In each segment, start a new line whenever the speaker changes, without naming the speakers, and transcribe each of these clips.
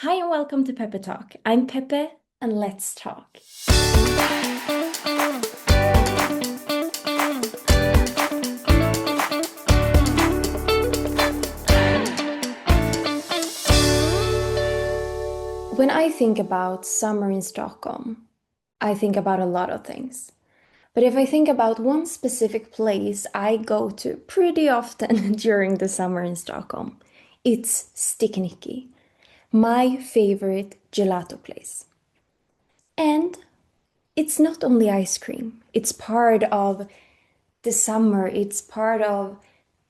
Hi and welcome to PeppeTalk. I'm Peppe and let's talk. When I think about summer in Stockholm, I think about a lot of things. But if I think about one specific place I go to pretty often during the summer in Stockholm, it's StikkiNikki, my favorite gelato place. And it's not only ice cream, it's part of the summer, it's part of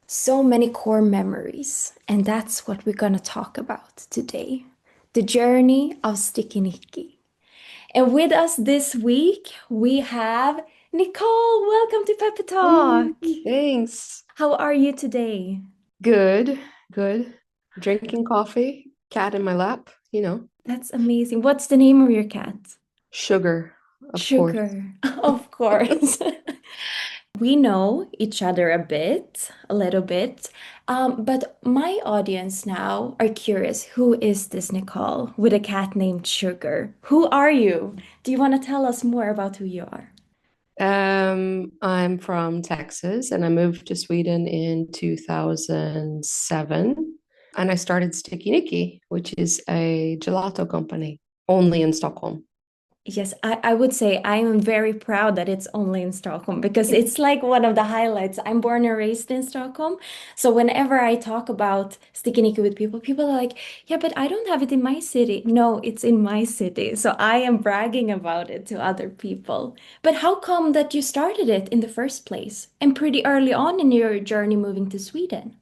so many core memories. And that's what we're going to talk about today, the journey of StikkiNikki. And with us this week, we have Nicole. Welcome to Pepper Talk.
Thanks.
How are you today?
Good, good. Drinking coffee, cat in my lap,
That's amazing. What's the name of your cat?
sugar, of course.
Sugar, of course. We know each other a little bit, but my audience now are curious. Who is this Nicole with a cat named Sugar? Who are you? Do you want to tell us more about who you are?
I'm from Texas and I moved to Sweden in 2007. And I started StikkiNikki, which is a gelato company only in Stockholm.
Yes, I would say I am very proud that it's only in Stockholm because it's like one of the highlights. I'm born and raised in Stockholm. So whenever I talk about StikkiNikki with people, people are like, yeah, but I don't have it in my city. No, it's in my city. So I am bragging about it to other people. But how come that you started it in the first place and pretty early on in your journey moving to Sweden?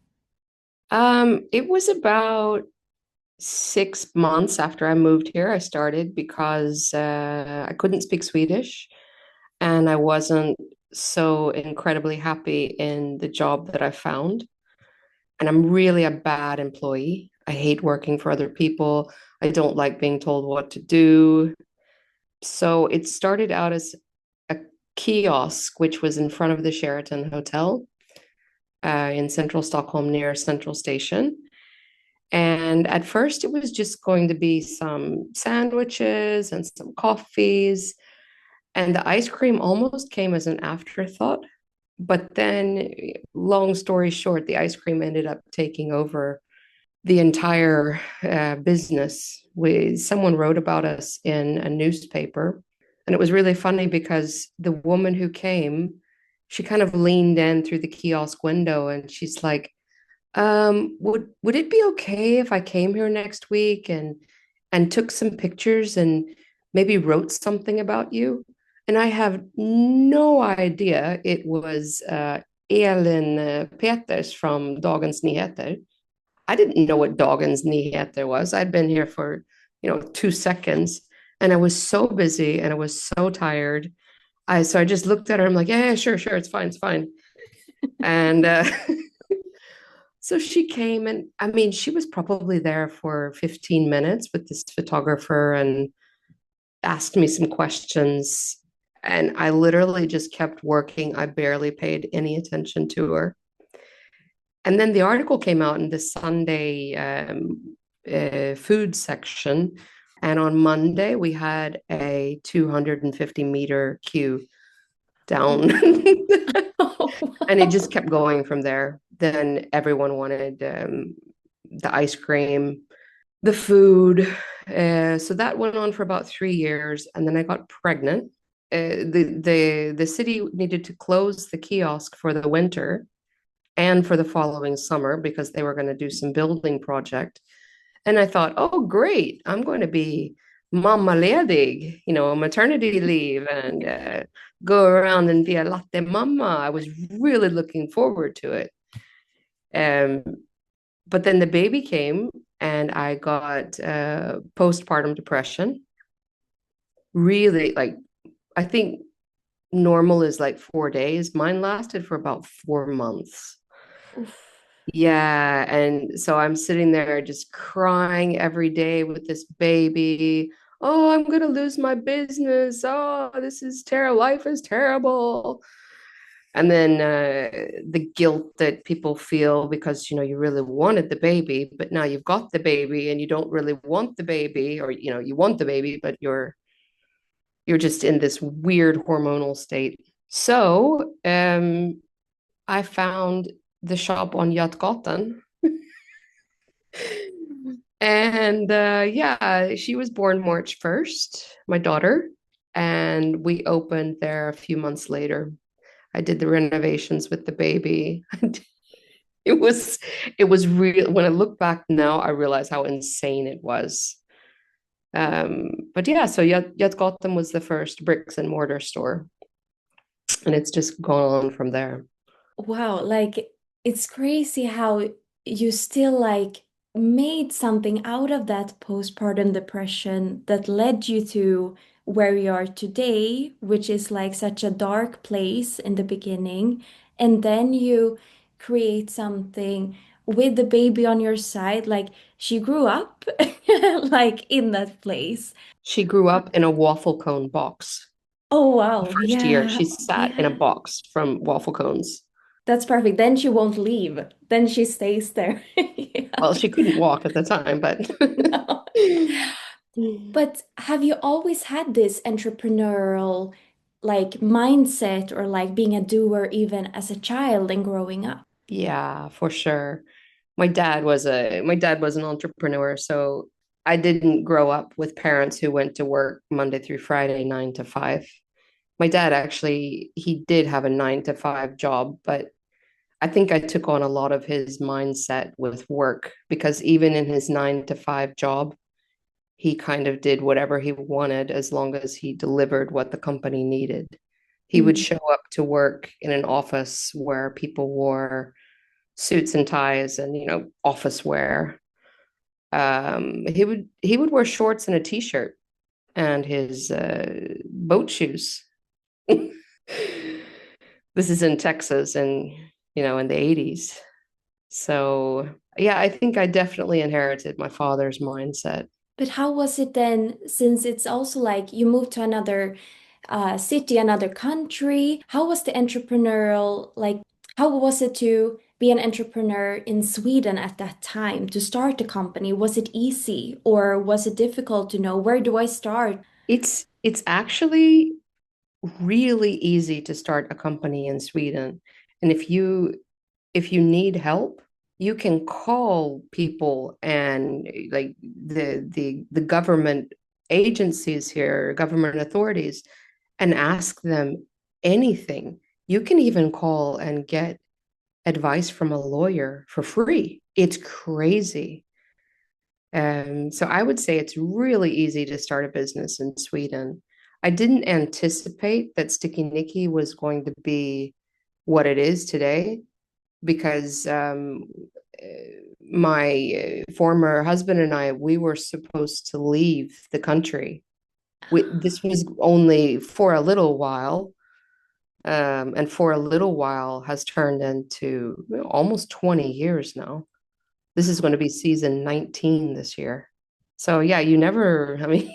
It was about 6 months after I moved here, I started because I couldn't speak Swedish and I wasn't so incredibly happy in the job that I found. And I'm really a bad employee. I hate working for other people. I don't like being told what to do. So it started out as a kiosk, which was in front of the Sheraton Hotel in central Stockholm near Central Station. And at first, it was just going to be some sandwiches and some coffees. And the ice cream almost came as an afterthought. But then, long story short, the ice cream ended up taking over the entire business. Someone wrote about us in a newspaper. And it was really funny because the woman who came, she kind of leaned in through the kiosk window and she's like, would it be okay if I came here next week and took some pictures and maybe wrote something about you? And I have no idea it was Elin Peters from Dagens Nyheter. I didn't know what Dagens Nyheter was. I'd been here for, 2 seconds and I was so busy and I was so tired. So I just looked at her. I'm like, yeah, sure, sure, it's fine, it's fine. And so she came and I mean, she was probably there for 15 minutes with this photographer and asked me some questions. And I literally just kept working. I barely paid any attention to her. And then the article came out in the Sunday food section. And on Monday, we had a 250-meter queue down. And it just kept going from there. Then everyone wanted the ice cream, the food. So that went on for about 3 years, and then I got pregnant. The city needed to close the kiosk for the winter and for the following summer because they were going to do some building project. And I thought, oh, great, I'm going to be mamma ledig, maternity leave, and go around and be a latte mama. I was really looking forward to it. Um, but then the baby came and I got postpartum depression. Really, like, I think normal is like 4 days. Mine lasted for about 4 months.
Oof.
Yeah. And so I'm sitting there just crying every day with this baby. Oh, I'm going to lose my business. Oh, this is terrible. Life is terrible. And then the guilt that people feel because you really wanted the baby, but now you've got the baby and you don't really want the baby, or you want the baby, but you're just in this weird hormonal state. So I found the shop on Götgatan. And yeah, she was born March 1st, my daughter, and we opened there a few months later. I did the renovations with the baby. It was it was real. When I look back now, I realize how insane it was. But yeah, so Götgatan was the first bricks and mortar store, and it's just gone on from there.
Wow, like it's crazy how you still like made something out of that postpartum depression that led you to where you are today, which is like such a dark place in the beginning. And then you create something with the baby on your side, like she grew up like in that place.
She grew up in a waffle cone box.
Oh
The
wow,
first year,
yeah,
she sat in a
yeah.
box from waffle cones.
That's perfect. Then she won't leave. Then she stays there. Yeah.
Well, she couldn't walk at the time, but
No. But have you always had this entrepreneurial like mindset or like being a doer even as a child and growing up?
yeah, for sure. My dad was an entrepreneur, so I didn't grow up with parents who went to work Monday through Friday, 9 to 5. My dad actually, he did have a 9 to 5 job, but I think I took on a lot of his mindset with work because even in his 9 to 5 job, he kind of did whatever he wanted as long as he delivered what the company needed. He would
Mm.
show up to work in an office where people wore suits and ties and office wear. He would wear shorts and a t-shirt and his boat shoes. This is in Texas and in the 80s. So yeah, I think I definitely inherited my father's mindset.
But how was it then, since it's also like you moved to another city, another country? How was the entrepreneurial, like, how was it to be an entrepreneur in Sweden at that time, to start a company? Was it easy or was it difficult to know where do I start?
It's actually really easy to start a company in Sweden. And if you need help, you can call people and like the government agencies here, government authorities, and ask them anything. You can even call and get advice from a lawyer for free. It's crazy. So I would say it's really easy to start a business in Sweden. I didn't anticipate that StikkiNikki was going to be what it is today because my former husband and I, we were supposed to leave the country. This was only for a little while, and for a little while has turned into almost 20 years now. This is going to be season 19 this year. So yeah, you never, I mean,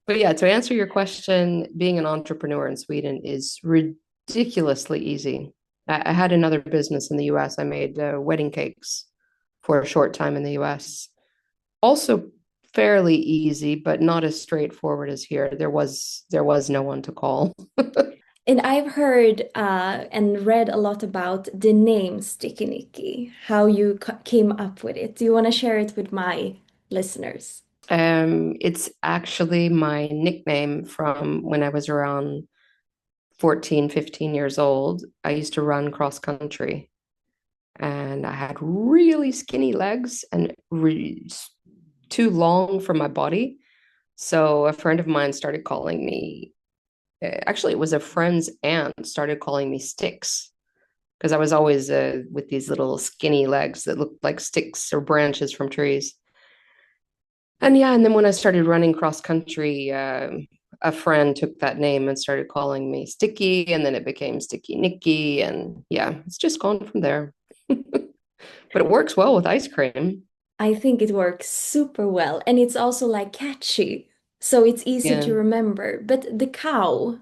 but yeah, to answer your question, being an entrepreneur in Sweden is ridiculously easy. I had another business in the US. I made wedding cakes for a short time in the US. Also fairly easy, but not as straightforward as here. There was no one to call.
And I've heard and read a lot about the name Sticky Nicky, how you came up with it. Do you want to share it with my listeners?
It's actually my nickname from when I was around 14, 15 years old. I used to run cross country and I had really skinny legs and too long for my body. So a friend of mine started calling me, actually, it was a friend's aunt started calling me Sticks because I was always with these little skinny legs that looked like sticks or branches from trees. And yeah, and then when I started running cross country, a friend took that name and started calling me Sticky, and then it became StikkiNikki, and yeah, it's just gone from there. But it works well with ice cream.
I think it works super well. And it's also like catchy. So it's easy
Yeah.
to remember. But the cow,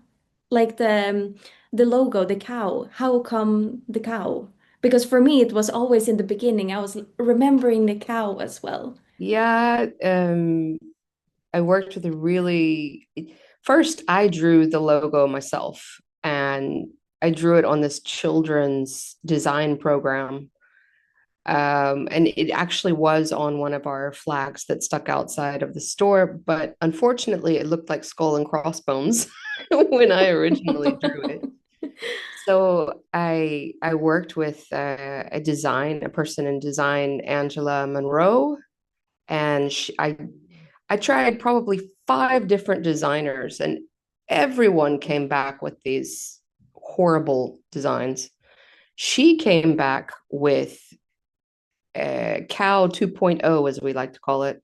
like the logo, the cow. How come the cow? Because for me, it was always in the beginning. I was remembering the cow as well.
Yeah, I worked with a really first I drew the logo myself and I drew it on this children's design program. And it actually was on one of our flags that stuck outside of the store, but unfortunately it looked like skull and crossbones when I originally drew it. So I worked with a person in design, Angela Monroe, and I tried probably five different designers, and everyone came back with these horrible designs. She came back with Cow 2.0, as we like to call it.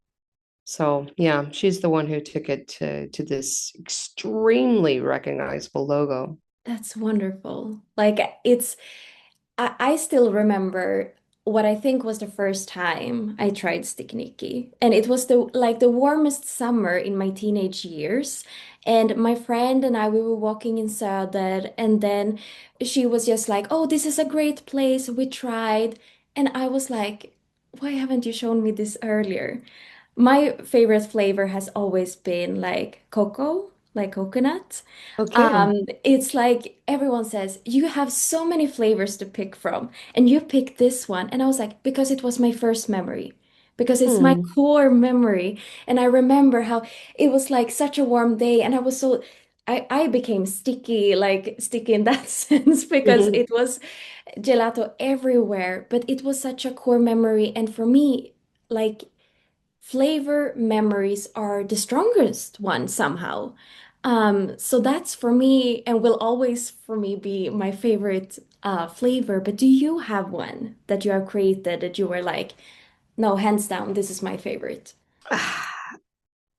So yeah, she's the one who took it to this extremely recognizable logo.
That's wonderful. Like I still remember what I think was the first time I tried StikkiNikki. And it was the warmest summer in my teenage years. And my friend and I, we were walking in Söder, and then she was just like, "Oh, this is a great place. We tried." And I was like, "Why haven't you shown me this earlier?" My favorite flavor has always been like cocoa, like coconut.
Okay.
It's like everyone says, you have so many flavors to pick from, and you picked this one. And I was like, because it was my first memory, because it's my
Hmm.
core memory. And I remember how it was like such a warm day, and I became sticky, like sticky in that sense, because
Mhm.
it was gelato everywhere, but it was such a core memory. And for me, like flavor memories are the strongest one somehow. So that's for me and will always for me be my favorite flavor. But do you have one that you have created that you were like, no, hands down, this is my favorite?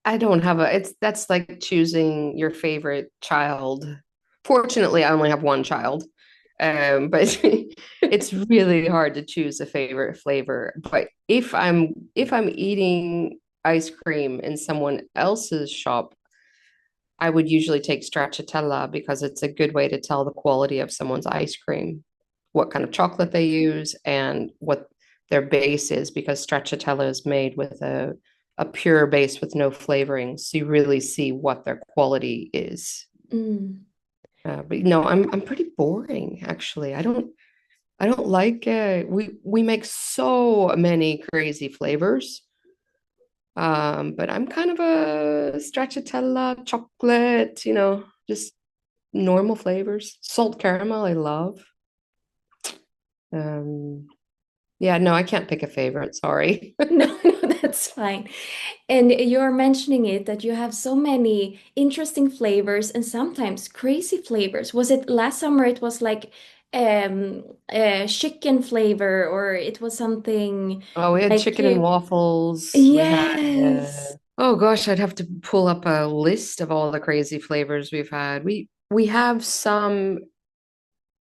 I don't have a, it's that's like choosing your favorite child. Fortunately, I only have one child. But it's really hard to choose a favorite flavor. But if I'm eating ice cream in someone else's shop, I would usually take stracciatella because it's a good way to tell the quality of someone's ice cream, what kind of chocolate they use, and what their base is, because stracciatella is made with a pure base with no flavoring. So you really see what their quality is.
Mm.
But no, I'm pretty boring actually. I don't like we make so many crazy flavors. But I'm kind of a stracciatella, chocolate, just normal flavors. Salt caramel, I love. Um, yeah, no, I can't pick a favorite. Sorry.
No, no, that's fine. And you're mentioning it that you have so many interesting flavors and sometimes crazy flavors. Was it last summer? It was like chicken flavor, or it was something
Oh, we had
like
chicken and waffles. We had,
yes.
oh gosh, I'd have to pull up a list of all the crazy flavors we've had. We have some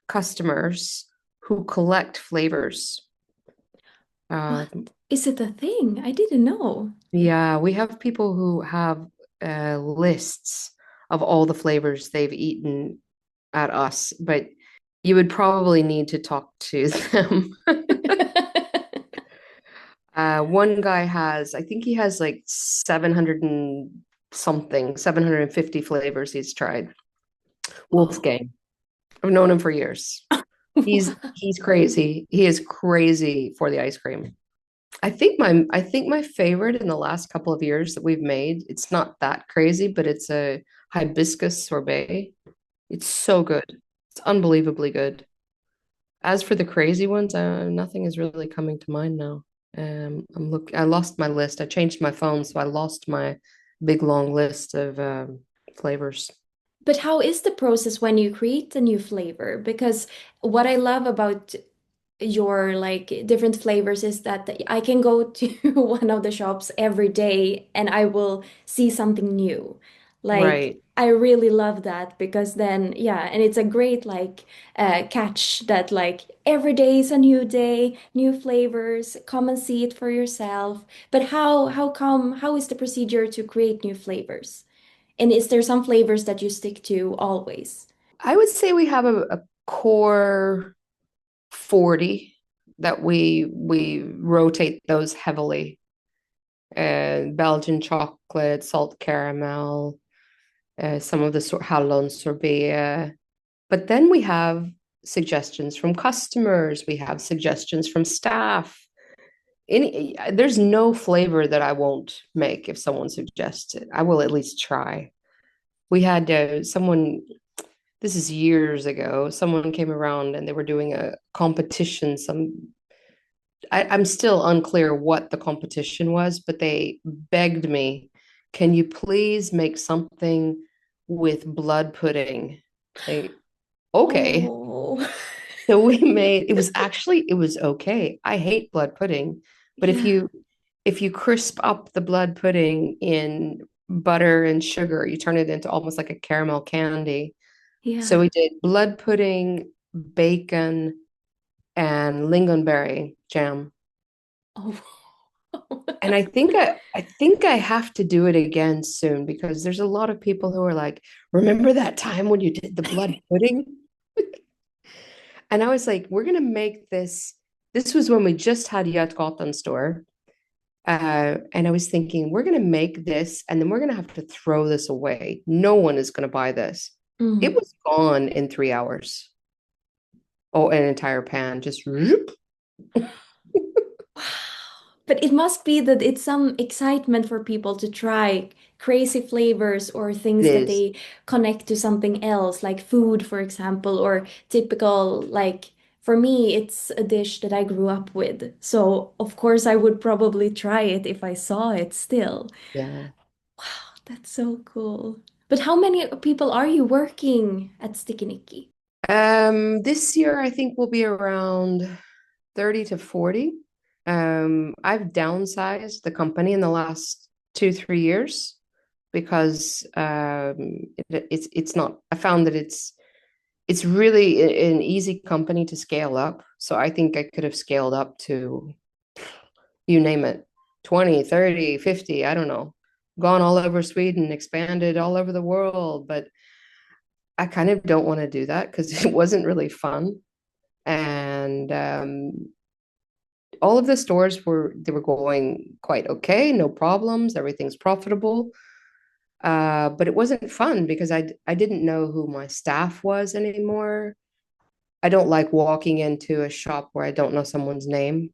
customers who collect flavors. Uh,
What? Is it a thing? I didn't know.
yeah, we have people who have lists of all the flavors they've eaten at us, but you would probably need to talk to them. One guy has, I think he has like 700 and something, 750 flavors he's tried.
Wow.
Wolfgang. I've known him for years. He's crazy. He is crazy for the ice cream. I think my favorite in the last couple of years that we've made, it's not that crazy, but it's a hibiscus sorbet. It's so good. It's unbelievably good. As for the crazy ones, nothing is really coming to mind now. I lost my list. I changed my phone, so I lost my big long list of flavors.
But how is the process when you create a new flavor? Because what I love about your like different flavors is that I can go to one of the shops every day and I will see something new. Like
Right.
I really love that because then yeah, and it's a great like catch that like every day is a new day, new flavors, come and see it for yourself. But how is the procedure to create new flavors? And is there some flavors that you stick to always?
I would say we have a core 40 that we rotate those heavily. And Belgian chocolate, salt caramel, some of the hallon sorbet. But then we have suggestions from customers, we have suggestions from staff. There's no flavor that I won't make if someone suggests it. I will at least try. We had someone, this is years ago, someone came around and they were doing a competition. I'm still unclear what the competition was, but they begged me, can you please make something with blood pudding? Like, okay.
Oh,
So we made, it was okay. I hate blood pudding, but
yeah,
if you crisp up the blood pudding in butter and sugar, you turn it into almost like a caramel candy. So
yeah.
we did blood pudding, bacon, and lingonberry jam.
Oh,
And I think I have to do it again soon because there's a lot of people who are like, remember that time when you did the blood pudding? And I was like, we're gonna make this. This was when we just had Götgatan store. And I was thinking, we're gonna make this and then we're gonna have to throw this away. No one is gonna buy this. It
mm.
was gone in 3 hours. Oh, an entire pan, just zoop.
Wow. But it must be that it's some excitement for people to try crazy flavors or
It
things that
is.
they connect to something else, like food, for example, or typical, like for me, it's a dish that I grew up with. So, of course, I would probably try it if I saw it still.
Yeah.
Wow, that's so cool. But how many people are you working at StikkiNikki?
This year I think we'll be around 30 to 40. I've downsized the company in the last 2, 3 years because it's not. I found that it's really an easy company to scale up. So I think I could have scaled up to, you name it, 20, 30, 50. I don't know. Gone all over Sweden, expanded all over the world, but I kind of don't want to do that because it wasn't really fun. And all of the stores were going quite okay, no problems, everything's profitable. But it wasn't fun because I didn't know who my staff was anymore. I don't like walking into a shop where I don't know someone's name,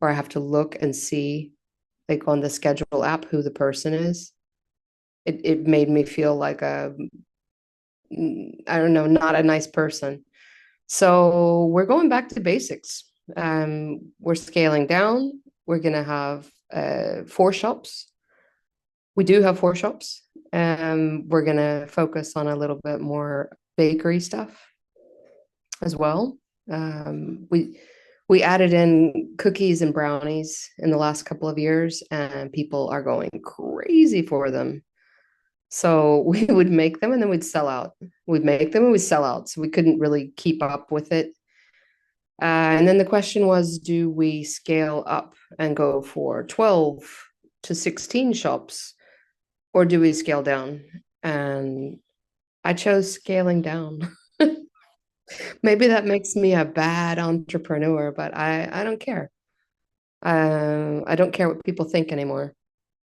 or I have to look and see, like on the schedule app, who the person is. It made me feel like I don't know, not a nice person. So we're going back to basics. We're scaling down. We're gonna have 4 shops. We do have 4 shops. We're gonna focus on a little bit more bakery stuff as well. We added in cookies and brownies in the last couple of years, and people are going crazy for them. So we would make them and then we'd sell out. We'd make them and we'd sell out. So we couldn't really keep up with it. And then the question was, do we scale up and go for 12 to 16 shops, or do we scale down? And I chose scaling down. Maybe that makes me a bad entrepreneur, but I don't care. I don't care what people think anymore.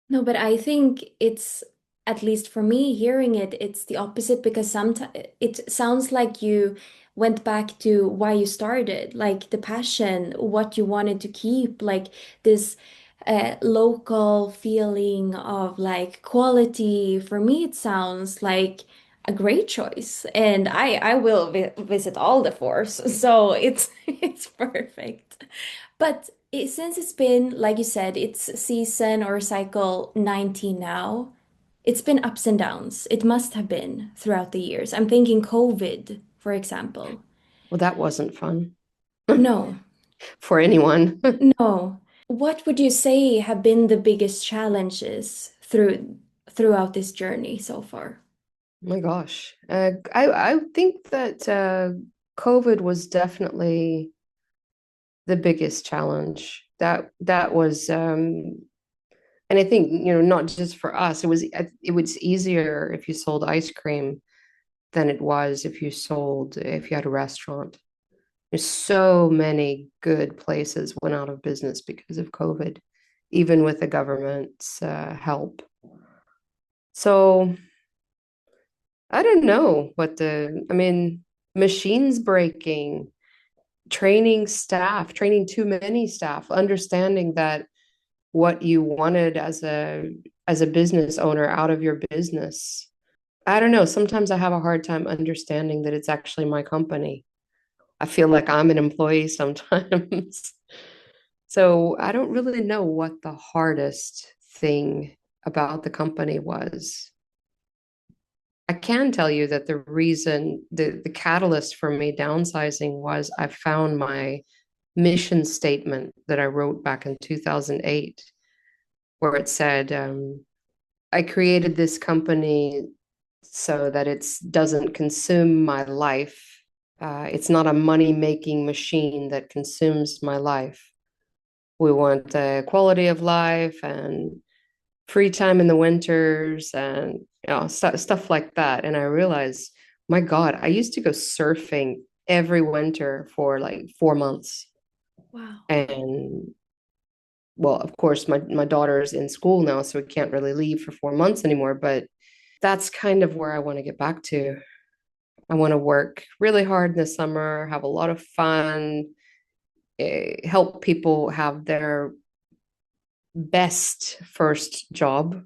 No, but I think it's, at least for me, hearing it, it's the opposite because sometimes it sounds like you went back to why you started, like the passion, what you wanted to keep, like this local feeling of like quality. For me, it sounds like a great choice, and I will vi visit all the fours, so it's it's perfect. But since it's been, like you said, it's season or cycle 19 now, it's been ups and downs. It must have been throughout the years. I'm thinking COVID, for example.
Well, that wasn't fun
No,
for anyone.
no. What would you say have been the biggest challenges throughout this journey so far?
My gosh. I think that COVID was definitely the biggest challenge. That was and I think, not just for us, it was easier if you sold ice cream than it was if you had a restaurant. There's so many good places went out of business because of COVID, even with the government's help. So I don't know I mean, machines breaking, training too many staff, understanding that what you wanted as a business owner out of your business. I don't know. Sometimes I have a hard time understanding that it's actually my company. I feel like I'm an employee sometimes. So I don't really know what the hardest thing about the company was. I can tell you that the catalyst for me downsizing was I found my mission statement that I wrote back in 2008, where it said, I created this company so that it doesn't consume my life. It's not a money making machine that consumes my life. We want the quality of life and free time in the winters and stuff like that. And I realized, my God, I used to go surfing every winter for like 4 months.
Wow.
And well, of course, my daughter's in school now, so we can't really leave for 4 months anymore. But that's kind of where I want to get back to. I want to work really hard in the summer, have a lot of fun, help people have their best first job.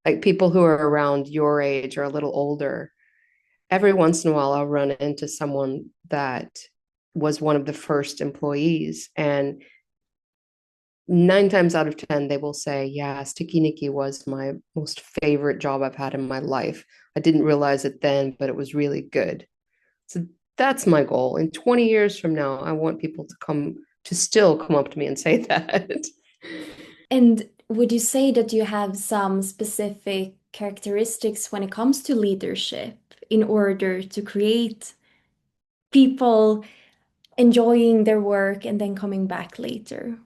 Like people who are around your age or a little older. Every once in a while, I'll run into someone that was one of the first employees, and 9 times out of 10, they will say, yeah, StikkiNikki was my most favorite job I've had in my life. I didn't realize it then, but it was really good. So that's my goal. In 20 years from now, I want people to still come up to me and say that.
And would you say that you have some specific characteristics when it comes to leadership in order to create people enjoying their work and then coming back later?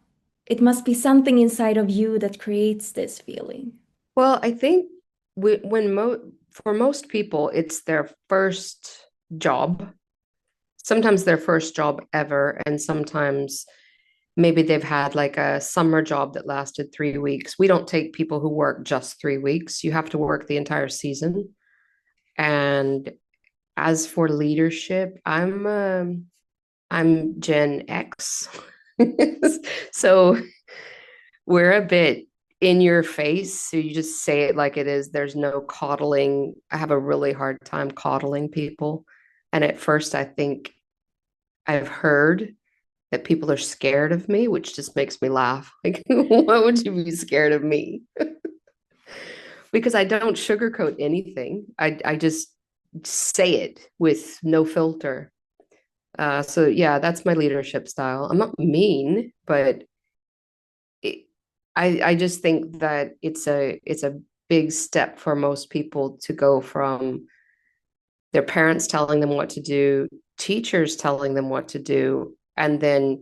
It must be something inside of you that creates this feeling.
Well, I think for most people, it's their first job, sometimes their first job ever, and sometimes maybe they've had like a summer job that lasted 3 weeks. We don't take people who work just 3 weeks. You have to work the entire season. And as for leadership, I'm Gen X. So we're a bit in your face. So you just say it like it is. There's no coddling. I have a really hard time coddling people. And at first, I think I've heard that people are scared of me, which just makes me laugh. Like, why would you be scared of me? Because I don't sugarcoat anything. I just say it with no filter. So yeah, that's my leadership style. I'm not mean, but it, I just think that it's a big step for most people to go from their parents telling them what to do, teachers telling them what to do, and then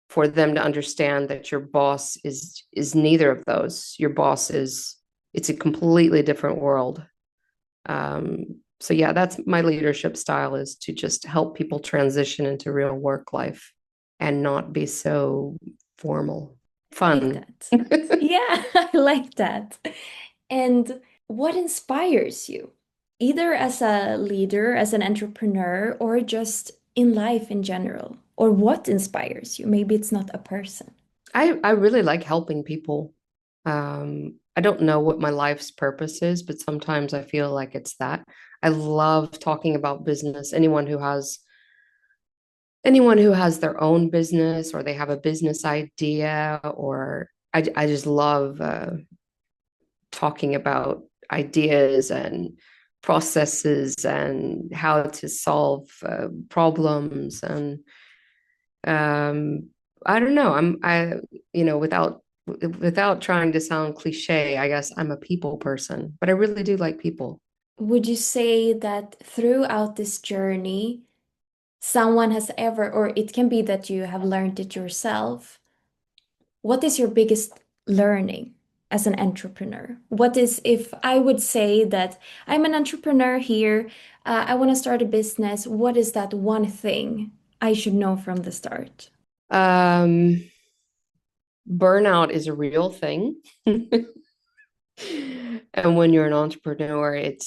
for them to understand that your boss is neither of those. Your boss is it's a completely different world. So yeah, that's my leadership style is to just help people transition into real work life and not be so formal.
I like
Fun.
that. Yeah, I like that. And what inspires you, either as a leader, as an entrepreneur, or just in life in general? Or what inspires you? Maybe it's not a person.
I really like helping people. I don't know what my life's purpose is, but sometimes I feel like it's that. I love talking about business. Anyone who has their own business or they have a business idea, or I just love talking about ideas and processes and how to solve problems. And I don't know, without trying to sound cliche, I guess I'm a people person, but I really do like people.
Would you say that throughout this journey, someone has ever, or it can be that you have learned it yourself, what is your biggest learning? as an entrepreneur? What is, if I would say that I'm an entrepreneur here, I want to start a business, what is that one thing I should know from the start?
Um, Burnout is a real thing. And when you're an entrepreneur, I'd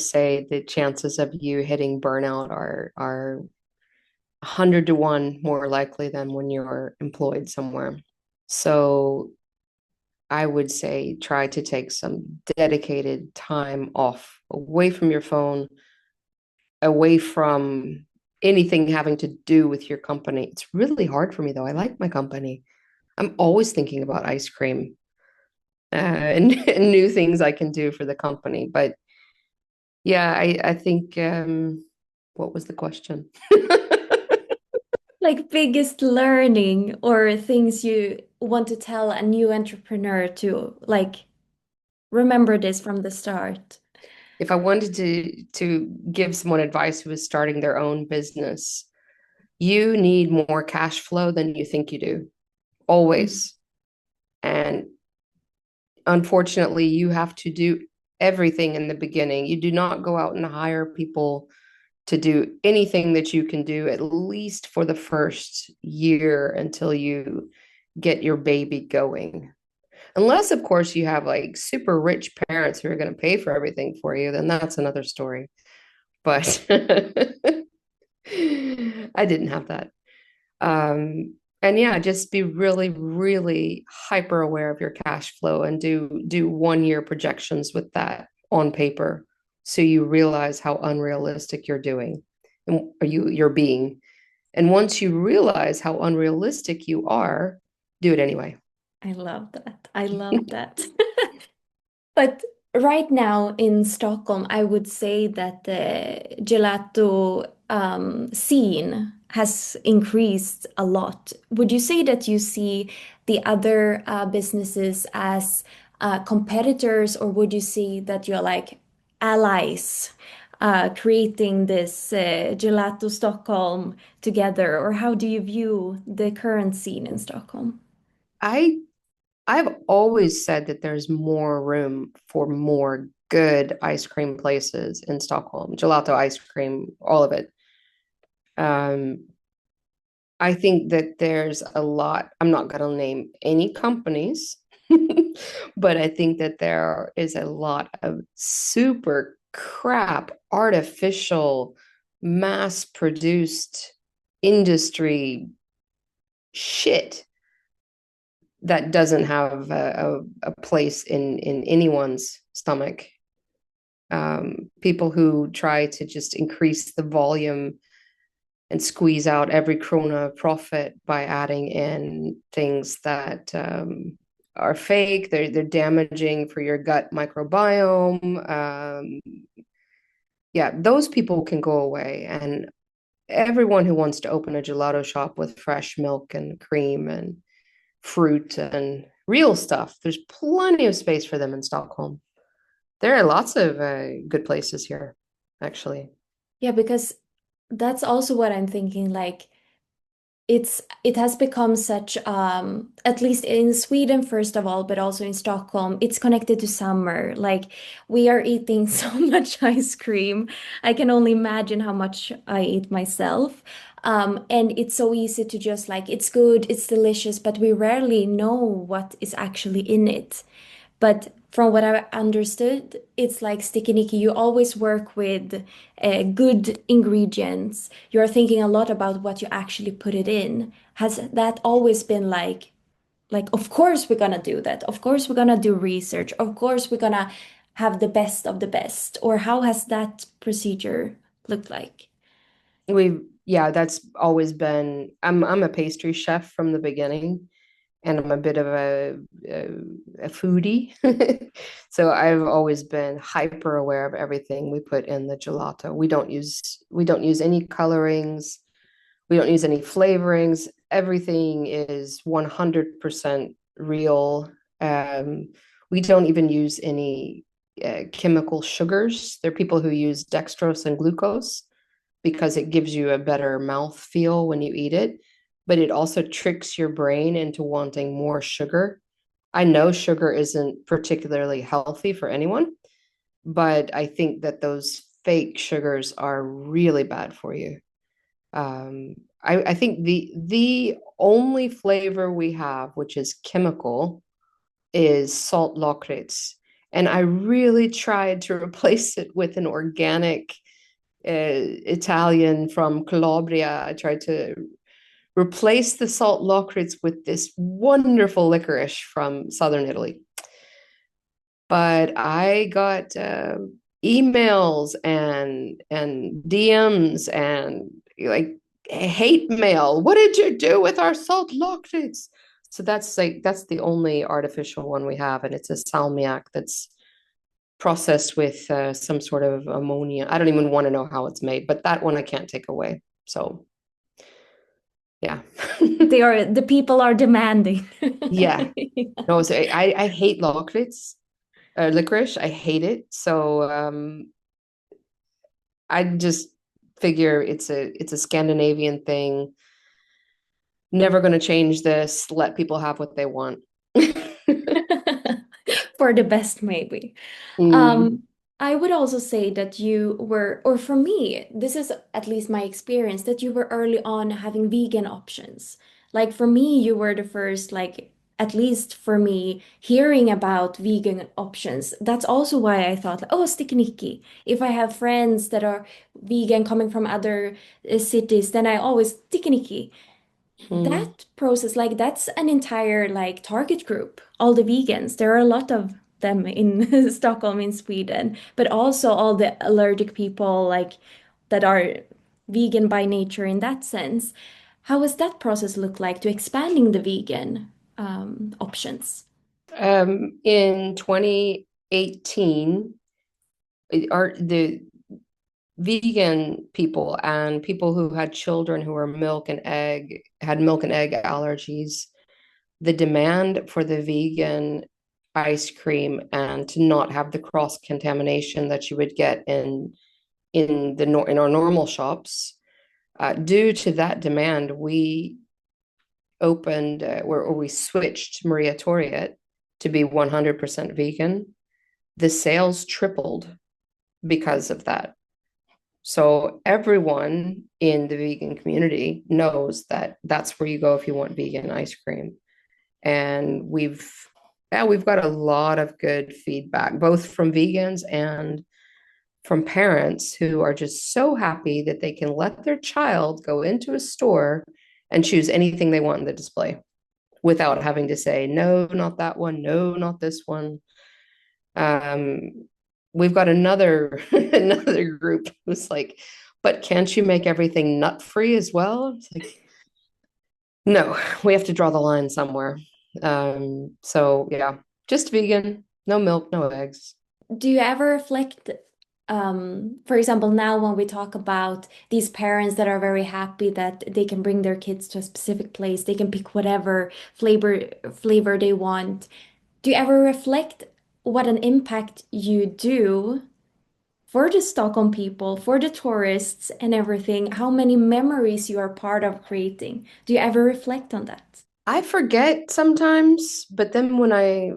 say the chances of you hitting burnout are 100 to 1 more likely than when you're employed somewhere. So I would say try to take some dedicated time off, away from your phone, away from anything having to do with your company. It's really hard for me though. I like my company. I'm always thinking about ice cream and new things I can do for the company. But yeah, I think what was the question?
Like biggest learning or things you want to tell a new entrepreneur to like remember this from the start.
If I wanted to give someone advice who is starting their own business, you need more cash flow than you think you do,
Mm.
always. And unfortunately, you have to do everything in the beginning. You do not go out and hire people to do anything that you can do, at least for the first year until you get your baby going. Unless, of course, you have like super rich parents who are going to pay for everything for you, then that's another story. But I didn't have that. And yeah, just be really, really hyper aware of your cash flow and do 1 year projections with that on paper, so you realize how unrealistic you're doing and you're being. And once you realize how unrealistic you are, do it anyway.
I love that. I love that. But right now in Stockholm, I would say that the gelato scene has increased a lot. Would you say that you see the other businesses as competitors, or would you see that you're like allies creating this gelato Stockholm together? Or how do you view the current scene in Stockholm?
I I've always said that there's more room for more good ice cream places in Stockholm. Gelato ice cream, all of it. Um, I think that there's a lot. I'm not going to name any companies, but I think that there is a lot of super crap, artificial, mass produced industry shit that doesn't have a place in anyone's stomach. People who try to just increase the volume and squeeze out every krona of profit by adding in things that are fake. They're damaging for your gut microbiome. Yeah, those people can go away. And everyone who wants to open a gelato shop with fresh milk and cream and fruit and real stuff, there's plenty of space for them in Stockholm. There are lots of good places here, actually.
Yeah, because that's also what I'm thinking. Like, it has become such at least in Sweden first of all, but also in Stockholm, it's connected to summer. Like we are eating so much ice cream. I can only imagine how much I eat myself. And it's so easy to just like it's good, it's delicious, but we rarely know what is actually in it. But from what I understood, it's like StikkiNikki, you always work with good ingredients. You're thinking a lot about what you actually put it in. Has that always been like, of course we're gonna do that. Of course we're gonna do research. Of course we're gonna have the best of the best. Or how has that procedure looked like?
Yeah, that's always been. I'm a pastry chef from the beginning, and I'm a bit of a foodie. So I've always been hyper aware of everything we put in the gelato. We don't use any colorings. We don't use any flavorings. Everything is 100% real. We don't even use any chemical sugars. There are people who use dextrose and glucose because it gives you a better mouth feel when you eat it, but it also tricks your brain into wanting more sugar. I know sugar isn't particularly healthy for anyone, but I think that those fake sugars are really bad for you. I think the only flavor we have, which is chemical, is salt lakrits. And I really tried to replace it with an organic Italian from Calabria. I tried to replace the salt lakrits with this wonderful licorice from southern Italy. But I got emails and DMs and like hate mail. What did you do with our salt lakrits? So that's the only artificial one we have, and it's a salmiak that's processed with some sort of ammonia. I don't even want to know how it's made, but that one I can't take away. So yeah.
The people are demanding.
Yeah. No, so I hate lakrits, licorice. I hate it. So I just figure it's a Scandinavian thing. Never going to change this. Let people have what they want.
For the best, maybe.
Mm,
Um, I would also say that you were, or for me, this is at least my experience, that you were early on having vegan options. Like for me, you were the first, like, at least for me, hearing about vegan options. That's also why I thought, like, oh, StikkiNikki. If I have friends that are vegan coming from other cities, then I always StikkiNikki.
mm.
That process, like that's an entire like target group, all the vegans. There are a lot of them in Stockholm, in Sweden, but also all the allergic people like that are vegan by nature in that sense. How does that process look like to expanding the vegan options?
In 2018, the vegan people and people who had children who were had milk and egg allergies, the demand for the vegan ice cream and to not have the cross contamination that you would get in our normal shops. Due to that demand, we opened or we switched Maria Toriet to be 100% vegan. The sales tripled because of that. So everyone in the vegan community knows that that's where you go if you want vegan ice cream. And we've got a lot of good feedback, both from vegans and from parents who are just so happy that they can let their child go into a store and choose anything they want in the display without having to say, no, not that one, no, not this one. Um, we've got another another group who's like, but can't you make everything nut free as well? It's like, no, we have to draw the line somewhere. So yeah, just vegan, no milk, no eggs.
Do you ever reflect, for example, now when we talk about these parents that are very happy that they can bring their kids to a specific place, they can pick whatever flavor they want. Do you ever reflect what an impact you do for the Stockholm people, for the tourists and everything, how many memories you are part of creating? Do you ever reflect on that?
I forget sometimes, but then when I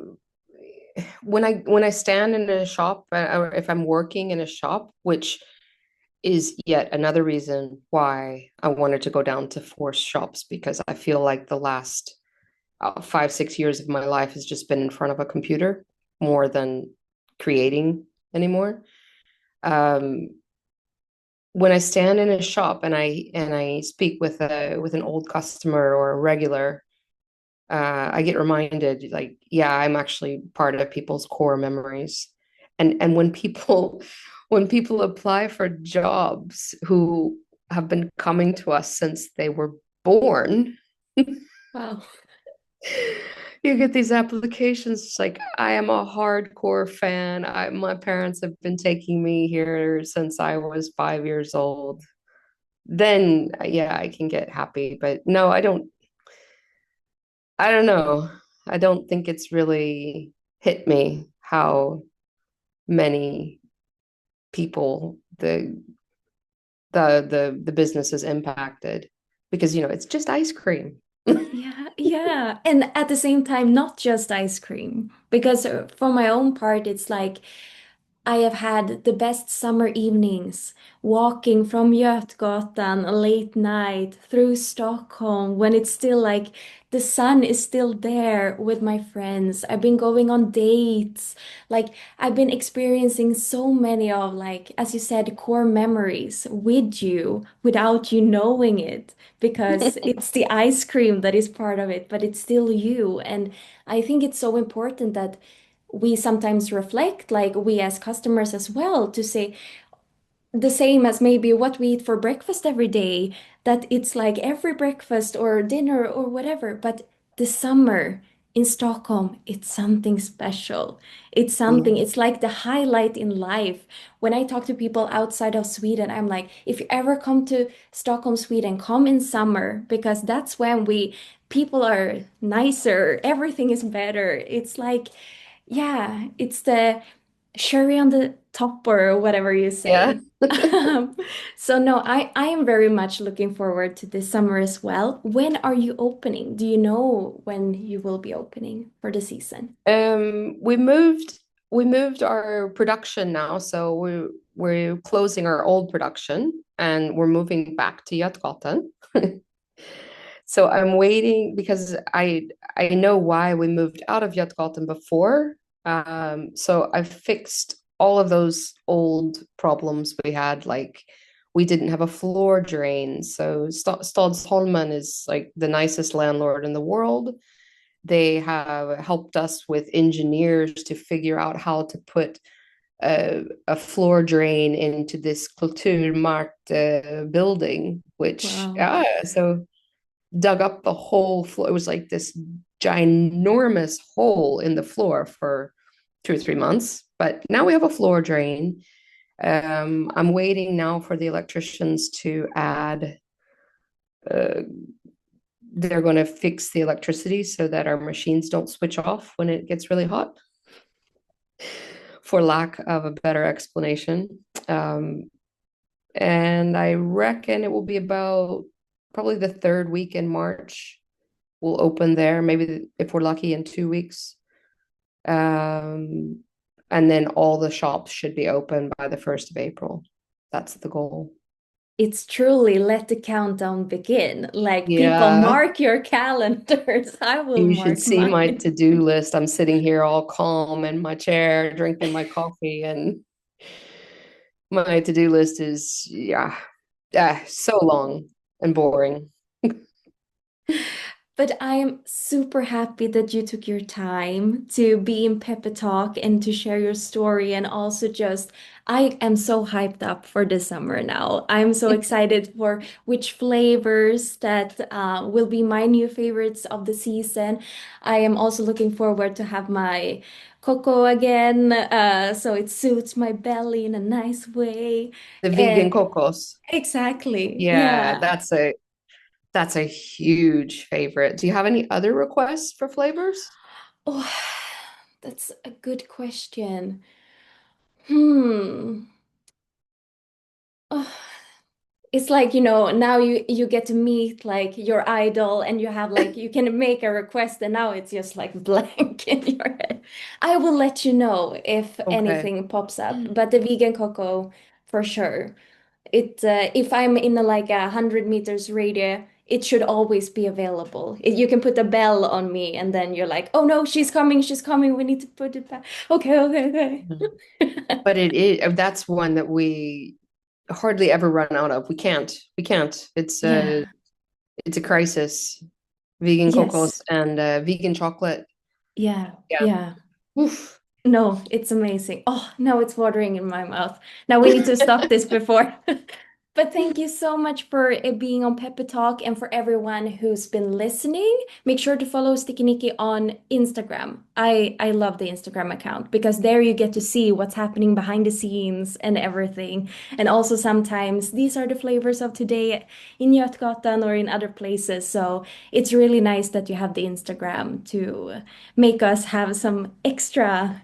stand in a shop, or if I'm working in a shop, which is yet another reason why I wanted to go down to forced shops, because I feel like the last 5, 6 years of my life has just been in front of a computer more than creating anymore. Um, when I stand in a shop and I speak with an old customer or a regular, I get reminded, like, yeah, I'm actually part of people's core memories. And when people apply for jobs who have been coming to us since they were born,
Wow.
you get these applications. It's like, I am a hardcore fan. My parents have been taking me here since I was 5 years old. Then, yeah, I can get happy. But no, I don't know. I don't think it's really hit me how many people the business has impacted because it's just ice cream.
Yeah. Yeah, and at the same time, not just ice cream, because for my own part, it's like I have had the best summer evenings walking from Götgatan late night through Stockholm when it's still like the sun is still there with my friends. I've been going on dates. Like I've been experiencing so many of like, as you said, core memories with you without you knowing it because it's the ice cream that is part of it, but it's still you. And I think it's so important that we sometimes reflect, like we as customers as well, to say the same as maybe what we eat for breakfast every day, that it's like every breakfast or dinner or whatever. But the summer in Stockholm, it's something special. It's something,
Yeah.
it's like the highlight in life. When I talk to people outside of Sweden, I'm like, if you ever come to Stockholm, Sweden, come in summer because that's when people are nicer, everything is better. It's like, yeah, it's the cherry on the top or whatever you
Yeah.
say. Um, so no, I am very much looking forward to this summer as well. When are you opening? Do you know when you will be opening for the season?
We moved our production now, so we're closing our old production and we're moving back to Götgatan. So I'm waiting because I know why we moved out of Götgatan before. So I've fixed all of those old problems we had, like we didn't have a floor drain. So Stadsholmen is like the nicest landlord in the world. They have helped us with engineers to figure out how to put a floor drain into this Kulturmarkt building, which
Wow.
so dug up the whole floor. It was like this ginormous hole in the floor for 2 or 3 months. But now we have a floor drain. I'm waiting now for the electricians to add. Uh, they're going to fix the electricity so that our machines don't switch off when it gets really hot, for lack of a better explanation. Um, and I reckon it will be about probably the third week in March. We'll open there, maybe if we're lucky in 2 weeks. Um, and then all the shops should be open by the 1st of April. That's the goal.
It's truly let the countdown begin. Like people
Yeah,
mark your calendars. I will
you should
mark
see my
mine.
to-do list. I'm sitting here all calm in my chair, drinking my coffee, and my to-do list is, yeah, so long and boring.
But I'm super happy that you took your time to be in Peppe Talk and to share your story. And also, just, I am so hyped up for the summer now. I'm so excited for which flavors that will be my new favorites of the season. I am also looking forward to have my cocoa again, so it suits my belly in a nice way.
The vegan
And
cocos.
exactly,
Yeah,
yeah.
that's a huge favorite. Do you have any other requests for flavors?
Oh, that's a good question. Hmm. Oh, it's like, now you get to meet like your idol and you have like you can make a request and now it's just like blank in your head. I will let you know if
Okay.
anything pops up, but the vegan cocoa for sure. If I'm in like 100 meters radius, it should always be available. You can put a bell on me and then you're like, oh no, she's coming, we need to put it back. Okay, okay,
Mhm.
okay.
But that's one that we hardly ever run out of. We can't.
Yeah.
It's a crisis. Vegan
Yes.
cocos and vegan chocolate.
Yeah.
Yeah.
Yeah.
Oof.
No, it's amazing. Oh, now it's watering in my mouth. Now we need to stop this before. But thank you so much for it being on Peppe Talk and for everyone who's been listening. Make sure to follow StikkiNikki on Instagram. I love the Instagram account because there you get to see what's happening behind the scenes and everything. And also sometimes these are the flavors of today in Götgatan or in other places. So it's really nice that you have the Instagram to make us have some extra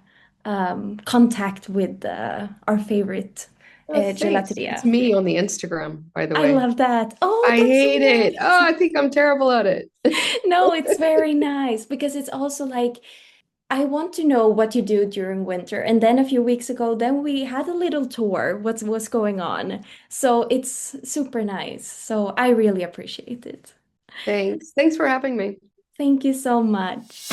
contact with our favorite
Oh, thanks. It's
gelateria.
me on the Instagram, by the
I
way.
love that. Oh,
I
that's so
hate it. Oh,
nice.
I think I'm terrible at it.
No, it's very nice because it's also like I want to know what you do during winter. And then a few weeks ago, then we had a little tour, what's going on. So it's super nice. So I really appreciate it.
Thanks. Thanks for having me.
Thank you so much.